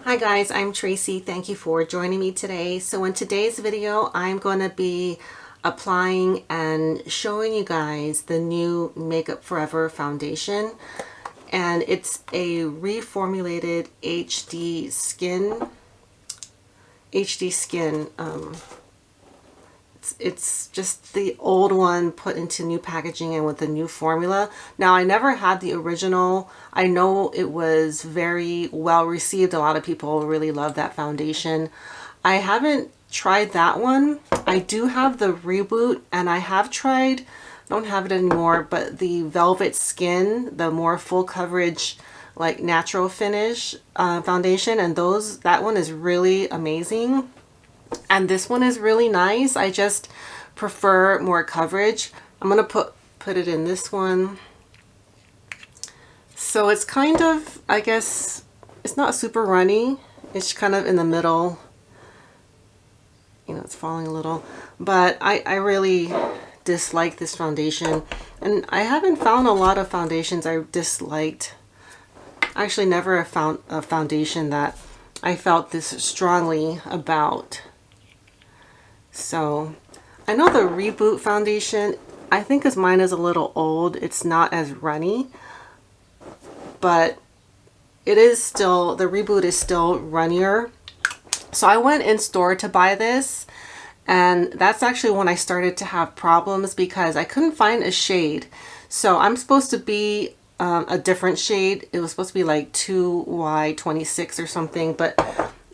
Hi guys, I'm Tracy. Thank you for joining me today. So in today's video, I'm going to be applying and showing you guys the new Makeup Forever foundation. And it's a reformulated HD skin. It's just the old one put into new packaging and with the new formula. Now, I never had the original. I know it was very well received. A lot of people really love that foundation. I haven't tried that one. I do have the Reboot, and I have tried, don't have it anymore, but the Velvet Skin, the more full coverage, like natural finish foundation, and that one is really amazing. And this one is really nice. I just prefer more coverage. I'm gonna put it in this one. So it's kind of, I guess, it's not super runny. It's kind of in the middle. You know, it's falling a little. But I really dislike this foundation. And I haven't found a lot of foundations I disliked. I actually never found a foundation that I felt this strongly about. So I know the Reboot foundation, I think as mine is a little old, it's not as runny, but it is still, the Reboot is still runnier. So I went in store to buy this, and that's actually when I started to have problems because I couldn't find a shade. So I'm supposed to be a different shade. It was supposed to be like 2Y26 or something, but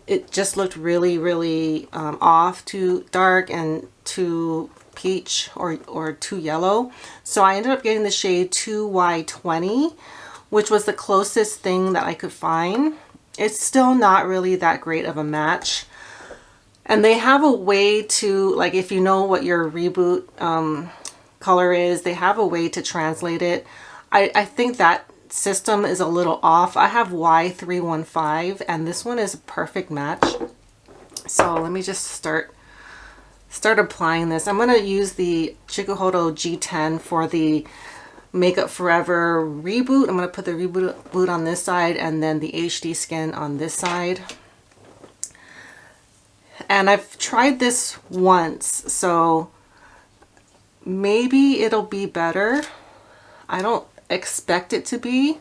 it just looked really off, too dark and too peach or too yellow. So I ended up getting the shade 2Y20, which was the closest thing that I could find. It's still not really that great of a match. And they have a way to, like, if you know what your Reboot color is, they have a way to translate it. I think that system is a little off. I have Y315 and this one is a perfect match. So let me just start applying this. I'm going to use the Chikuhodo G10 for the Makeup Forever Reboot. I'm going to put the Reboot on this side and then the HD Skin on this side. And I've tried this once, so maybe it'll be better. I don't expect it to be,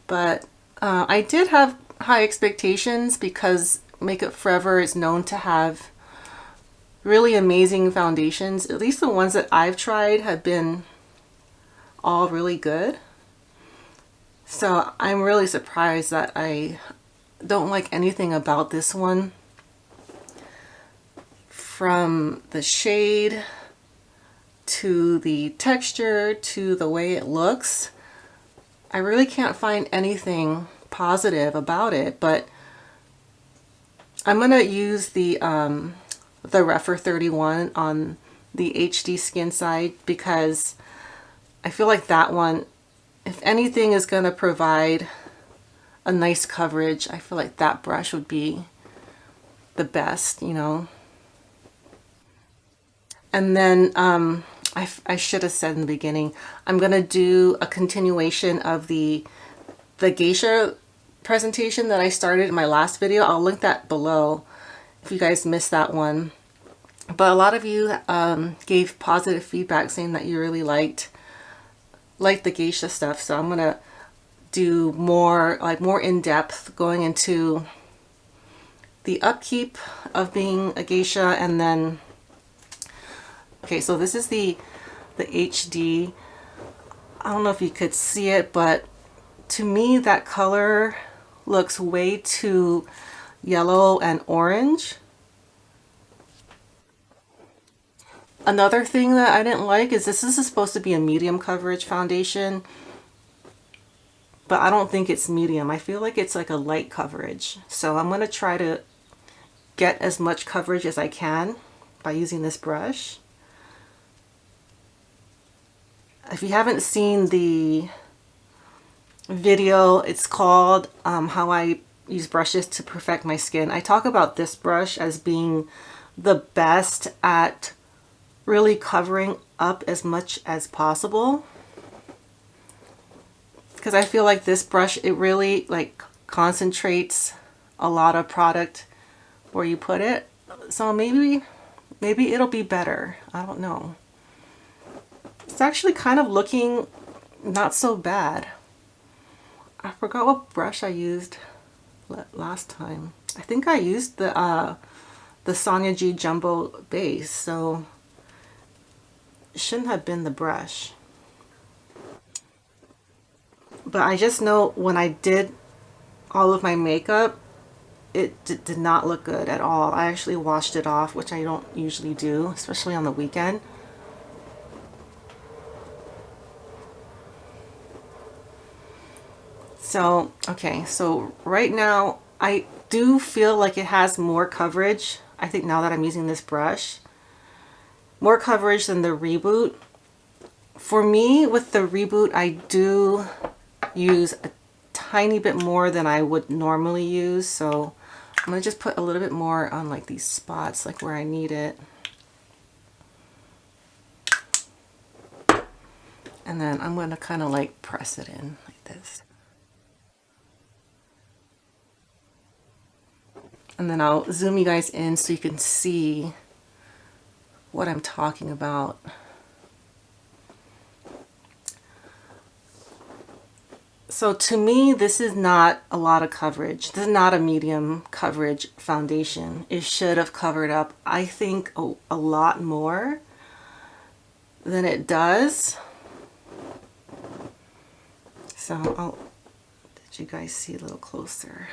but I did have high expectations because Makeup Forever is known to have really amazing foundations. At least the ones that I've tried have been all really good. So I'm really surprised that I don't like anything about this one. From the shade to the texture to the way it looks, I really can't find anything positive about it. But I'm gonna use the Rephr 31 on the HD Skin side because I feel like that one, if anything is gonna provide a nice coverage, I feel like that brush would be the best, you know. And then I should have said in the beginning, I'm gonna do a continuation of the Geisha presentation that I started in my last video. I'll link that below if you guys missed that one. But a lot of you gave positive feedback saying that you really liked the Geisha stuff. So I'm gonna do more in-depth, going into the upkeep of being a geisha. And then, okay, so this is the HD. I don't know if you could see it, but to me that color looks way too yellow and orange. Another thing that I didn't like is this is supposed to be a medium coverage foundation, but I don't think it's medium. I feel like it's like a light coverage. So I'm going to try to get as much coverage as I can by using this brush. If you haven't seen the video, it's called How I Use Brushes to Perfect My Skin. I talk about this brush as being the best at really covering up as much as possible. because I feel like this brush, it really like concentrates a lot of product where you put it. So maybe it'll be better. I don't know. It's actually kind of looking not so bad. I forgot what brush I used last time. I think I used the Sonia G Jumbo base, so it shouldn't have been the brush. But I just know when I did all of my makeup, it did not look good at all. I actually washed it off, which I don't usually do, especially on the weekend. So, okay, so right now I do feel like it has more coverage. I think now that I'm using this brush, more coverage than the Reboot. For me, with the Reboot, I do use a tiny bit more than I would normally use. So I'm gonna just put a little bit more on like these spots, like where I need it. And then I'm gonna kind of like press it in like this. And then I'll zoom you guys in so you can see what I'm talking about. So to me, this is not a lot of coverage. This is not a medium coverage foundation. It should have covered up, I think, a lot more than it does. So I'll let you guys see a little closer.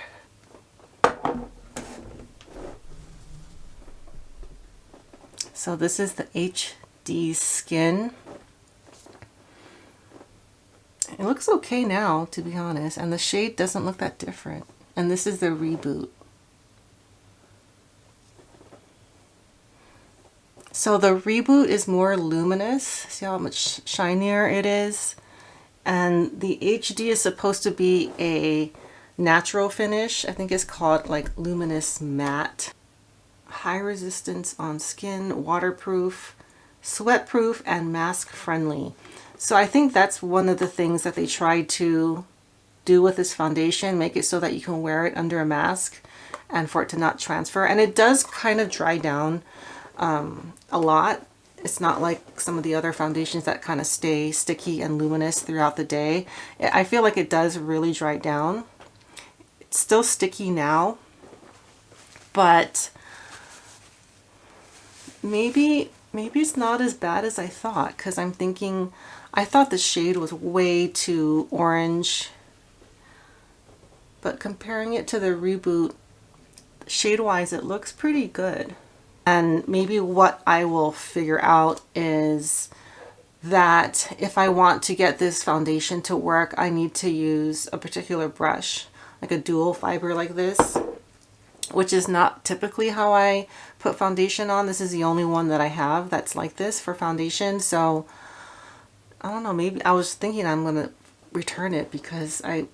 So this is the HD Skin. It looks okay now, to be honest, and the shade doesn't look that different. And this is the Reboot. So the Reboot is more luminous. See how much shinier it is? And the HD is supposed to be a natural finish. I think it's called like Luminous Matte. High resistance on skin, waterproof, sweat proof, and mask friendly. So I think that's one of the things that they tried to do with this foundation, make it so that you can wear it under a mask and for it to not transfer. And it does kind of dry down a lot. It's not like some of the other foundations that kind of stay sticky and luminous throughout the day. I feel like it does really dry down. It's still sticky now, but maybe it's not as bad as I thought, because I'm thinking, I thought the shade was way too orange, but comparing it to the Reboot, shade-wise, it looks pretty good. And maybe what I will figure out is that if I want to get this foundation to work, I need to use a particular brush, like a dual fiber like this, which is not typically how I put foundation on. This is the only one that I have that's like this for foundation. So I don't know, maybe I was thinking I'm gonna return it because I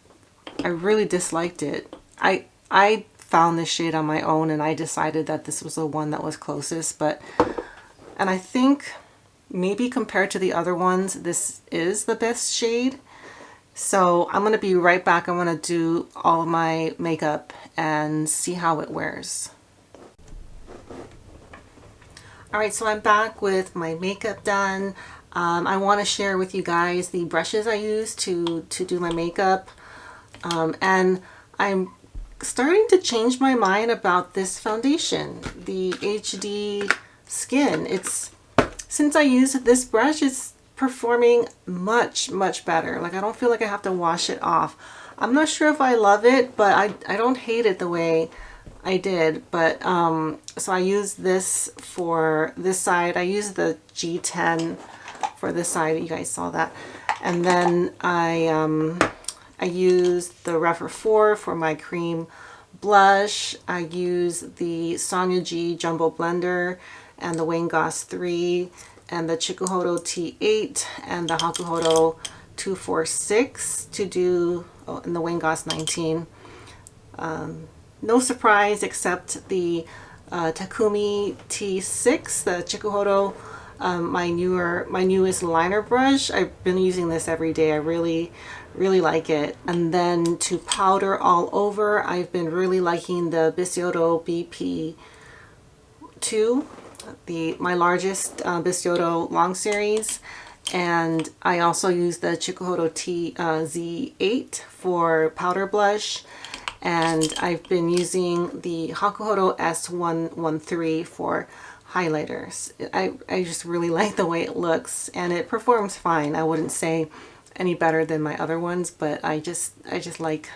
really disliked it. I found this shade on my own and I decided that this was the one that was closest, and I think maybe compared to the other ones, this is the best shade. So I'm going to be right back. I'm going to do all of my makeup and see how it wears. Alright, so I'm back with my makeup done. I want to share with you guys the brushes I use to do my makeup. And I'm starting to change my mind about this foundation, the HD Skin. Since I used this brush, it's performing much better. Like, I don't feel like I have to wash it off. I'm not sure if I love it, but I don't hate it the way I did. But so I use this for this side. I use the G10 for this side. You guys saw that. And then I used the Rephr 4 for my cream blush. I use the Sonia G Jumbo Blender and the Wayne Goss 3 and the Chikuhodo T8 and the Hakuhodo 246 to do, and the Wayne Goss 19. No surprise except the Takumi T6, the Chikuhodo my newest liner brush. I've been using this every day. I really like it. And then to powder all over, I've been really liking the Bisotto BP2, my largest Bisotto long series. And I also use the Chikuhodo Z8 for powder blush. And I've been using the Hakuhodo S113 for highlighters. I just really like the way it looks, and it performs fine. I wouldn't say any better than my other ones, but I just like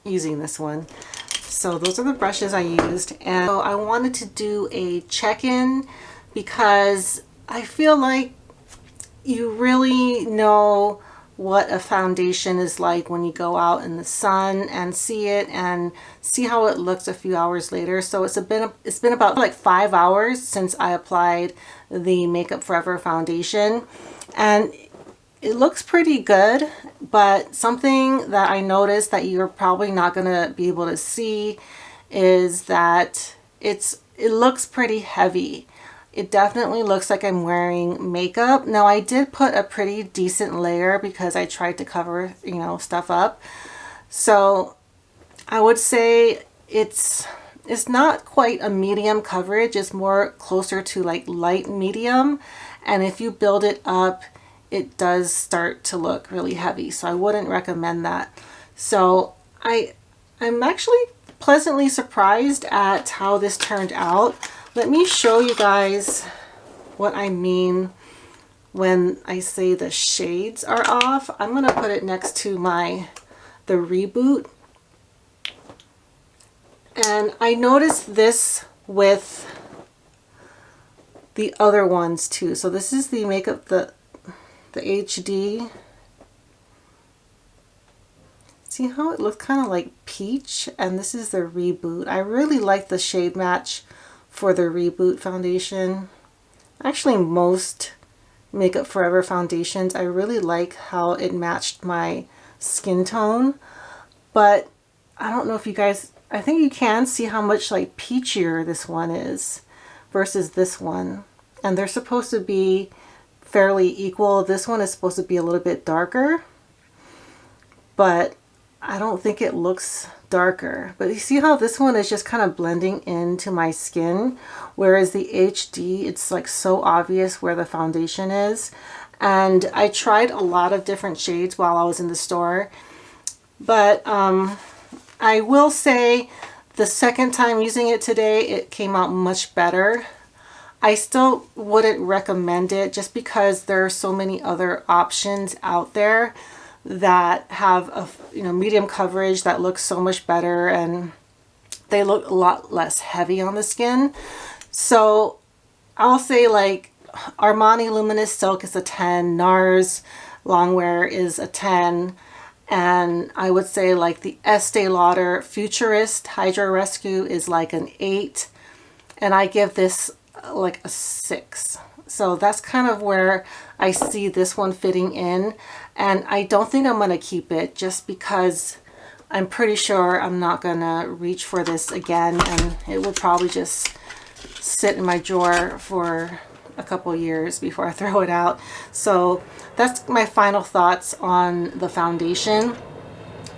using this one. So those are the brushes I used, and so I wanted to do a check-in because I feel like you really know what a foundation is like when you go out in the sun and see it and see how it looks a few hours later. So it's been about like 5 hours since I applied the Makeup Forever foundation, and it looks pretty good, but something that I noticed that you're probably not gonna be able to see is that it looks pretty heavy. It definitely looks like I'm wearing makeup. Now I did put a pretty decent layer because I tried to cover, you know, stuff up. So I would say it's not quite a medium coverage. It's more closer to like light medium. And if you build it up, it does start to look really heavy. So I wouldn't recommend that. So I'm actually pleasantly surprised at how this turned out. Let me show you guys what I mean when I say the shades are off. I'm going to put it next to the Reboot. And I noticed this with the other ones too. So this is the makeup, the HD. See how it looks kind of like peach? And this is the Reboot. I really like the shade match for the Reboot foundation. Actually, most Makeup Forever foundations, I really like how it matched my skin tone. But I don't know if you guys, I think you can see how much like peachier this one is versus this one. And they're supposed to be fairly equal. This one is supposed to be a little bit darker, but I don't think it looks darker. But you see how this one is just kind of blending into my skin, whereas the HD, it's like so obvious where the foundation is. And I tried a lot of different shades while I was in the store, but I will say the second time using it today, it came out much better. I still wouldn't recommend it just because there are so many other options out there that have a medium coverage that looks so much better, and they look a lot less heavy on the skin. So I'll say like Armani Luminous Silk is a 10, NARS Longwear is a 10, and I would say like the Estee Lauder Futurist Hydro Rescue is like an 8, and I give this like a 6. So that's kind of where I see this one fitting in, and I don't think I'm going to keep it just because I'm pretty sure I'm not going to reach for this again, and it will probably just sit in my drawer for a couple years before I throw it out. So that's my final thoughts on the foundation.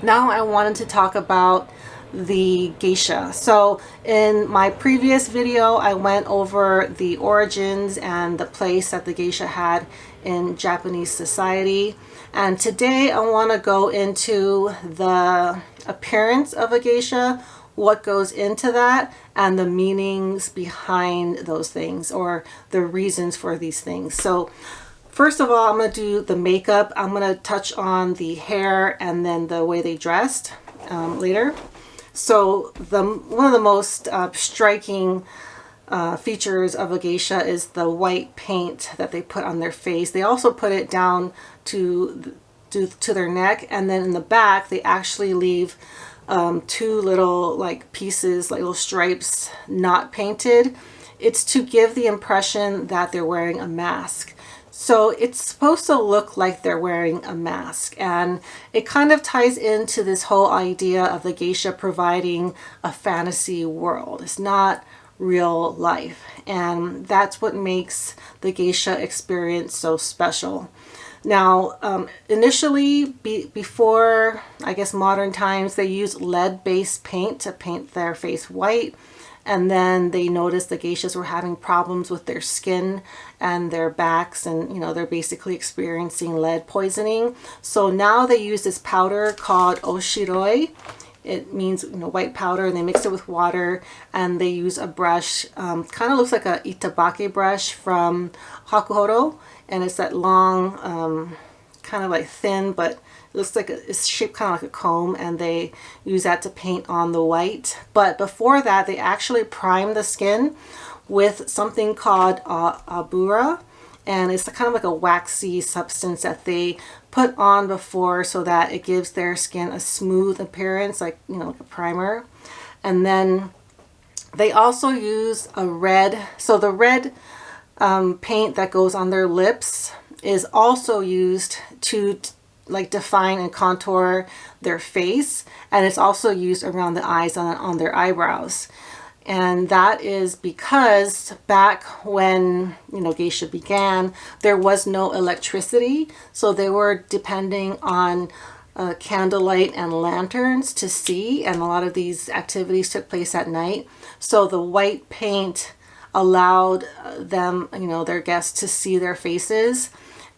Now I wanted to talk about the Geisha. So in my previous video, I went over the origins and the place that the Geisha had in Japanese society. And today I want to go into the appearance of a geisha, what goes into that, and the meanings behind those things, or the reasons for these things. So first of all, I'm going to do the makeup. I'm going to touch on the hair and then the way they dressed later. So one of the most striking features of a geisha is the white paint that they put on their face. They also put it down to their neck, and then in the back they actually leave two little like pieces, like little stripes, not painted. It's to give the impression that they're wearing a mask. So it's supposed to look like they're wearing a mask, and it kind of ties into this whole idea of the geisha providing a fantasy world. It's not real life. And that's what makes the geisha experience so special. Now, initially, before, I guess, modern times, they used lead-based paint to paint their face white. And then they noticed the geishas were having problems with their skin and their backs, and they're basically experiencing lead poisoning. So now they use this powder called oshiroi. It means white powder, and they mix it with water, and they use a brush, kind of looks like a itabake brush from Hakuhoro, and it's that long, kind of like thin, but it looks like it's shaped kind of like a comb, and they use that to paint on the white. But before that, they actually prime the skin with something called abura, and it's kind of like a waxy substance that they put on before so that it gives their skin a smooth appearance, like like a primer. And then they also use a red, so the red paint that goes on their lips is also used to like define and contour their face, and it's also used around the eyes on their eyebrows. And that is because back when geisha began, there was no electricity, so they were depending on candlelight and lanterns to see, and a lot of these activities took place at night. So the white paint allowed them, their guests, to see their faces,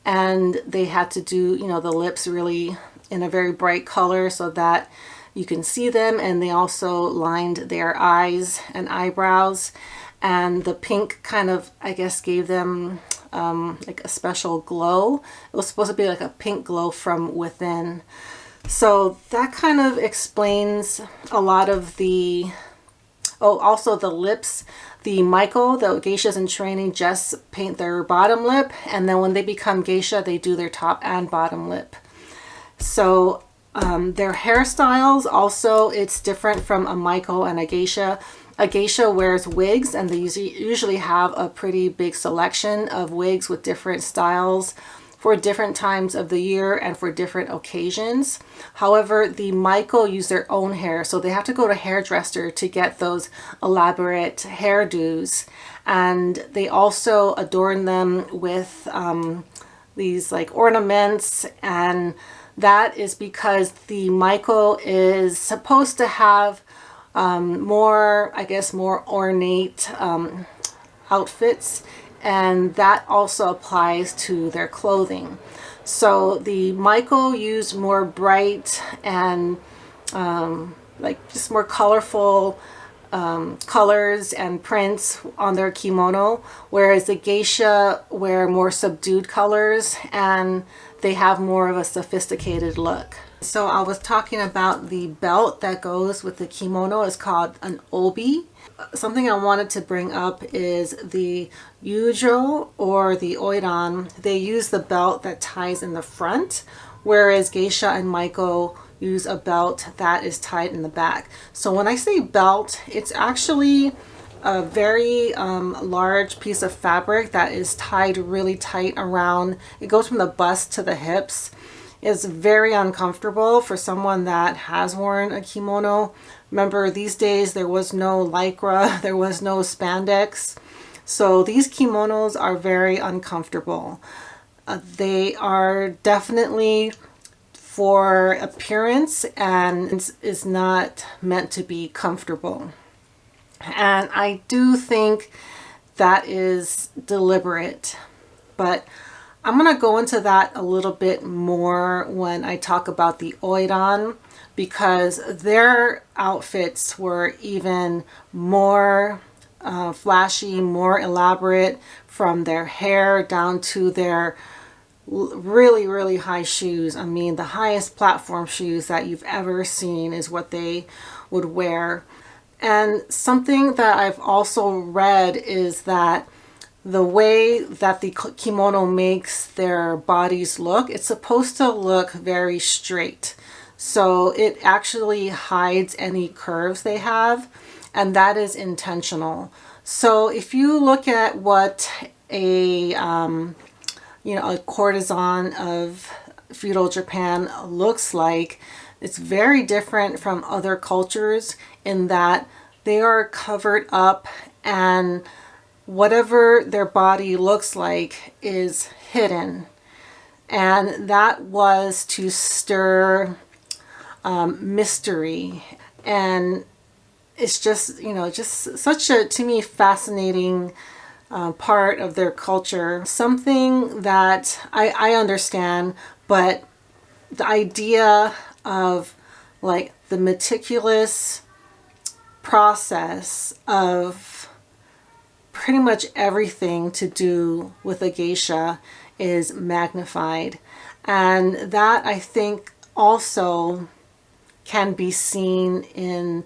and they had to do the lips really in a very bright color so that you can see them. And they also lined their eyes and eyebrows, and the pink kind of, I guess, gave them like a special glow. It was supposed to be like a pink glow from within. So that kind of explains a lot of the, oh, also the lips. The Maiko, the geishas in training, just paint their bottom lip, and then when they become geisha, they do their top and bottom lip. So their hairstyles also, it's different from a Maiko and a geisha. A geisha wears wigs, and they usually have a pretty big selection of wigs with different styles for different times of the year and for different occasions. However, the Maiko use their own hair, so they have to go to a hairdresser to get those elaborate hairdos. And they also adorn them with these like ornaments, and that is because the Maiko is supposed to have more, I guess, more ornate outfits, and that also applies to their clothing. So the Maiko use more bright and like just more colorful colors and prints on their kimono, whereas the geisha wear more subdued colors and they have more of a sophisticated look. So I was talking about the belt that goes with the kimono. It's called an obi. Something I wanted to bring up is the yujo or the oiran. They use the belt that ties in the front, whereas geisha and Maiko use a belt that is tied in the back. So when I say belt, it's actually a very large piece of fabric that is tied really tight around. It goes from the bust to the hips. It's very uncomfortable for someone that has worn a kimono. Remember, these days there was no lycra, there was no spandex. So these kimonos are very uncomfortable. They are definitely for appearance and is not meant to be comfortable. And I do think that is deliberate, but I'm going to go into that a little bit more when I talk about the oiran, because their outfits were even more flashy, more elaborate, from their hair down to their really, really high shoes. I mean, the highest platform shoes that you've ever seen is what they would wear. And something that I've also read is that the way that the kimono makes their bodies look, it's supposed to look very straight. So it actually hides any curves they have, and that is intentional. So if you look at what a a courtesan of feudal Japan looks like, it's very different from other cultures in that they are covered up and whatever their body looks like is hidden. And that was to stir mystery. And it's just, you know, just such a, to me, fascinating part of their culture. Something that I understand, but the idea of like the meticulous process of pretty much everything to do with a geisha is magnified. And that, I think, also can be seen in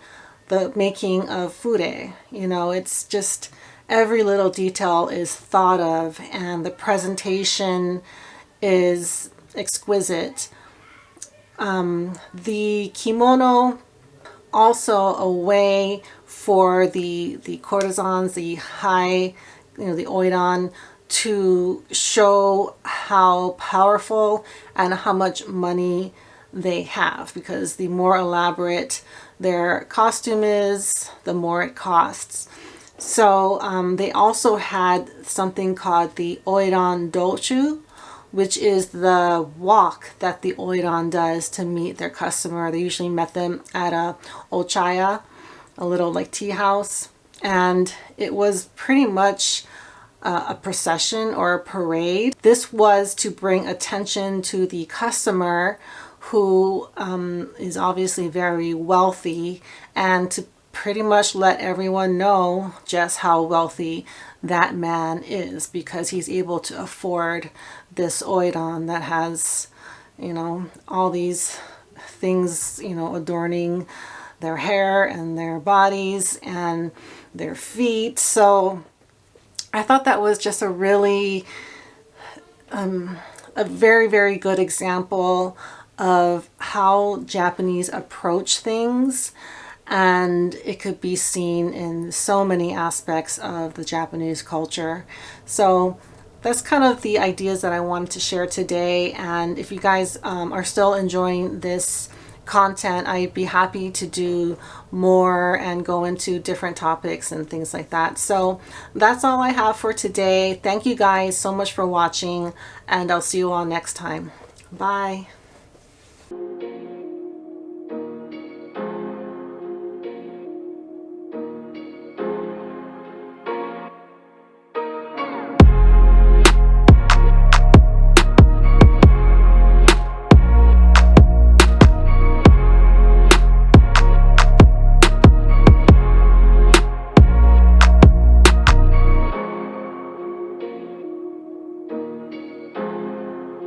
the making of fure. You know, it's just every little detail is thought of, and the presentation is exquisite. The kimono, also a way for the courtesans, the high, you know, the oiran, to show how powerful and how much money they have, because the more elaborate their costume is, the more it costs. So they also had something called the oiran dochu, which is the walk that the oiran does to meet their customer. They usually met them at a ochaya, a little like tea house, and it was pretty much a procession or a parade. This was to bring attention to the customer, who is obviously very wealthy, and to pretty much let everyone know just how wealthy that man is, because he's able to afford this oiran that has, you know, all these things, you know, adorning their hair and their bodies and their feet. So I thought that was just a really a very, very good example of how Japanese approach things, and it could be seen in so many aspects of the Japanese culture. So that's kind of the ideas that I wanted to share today. And if you guys are still enjoying this content, I'd be happy to do more and go into different topics and things like that. So that's all I have for today. Thank you guys so much for watching, and I'll see you all next time. Bye.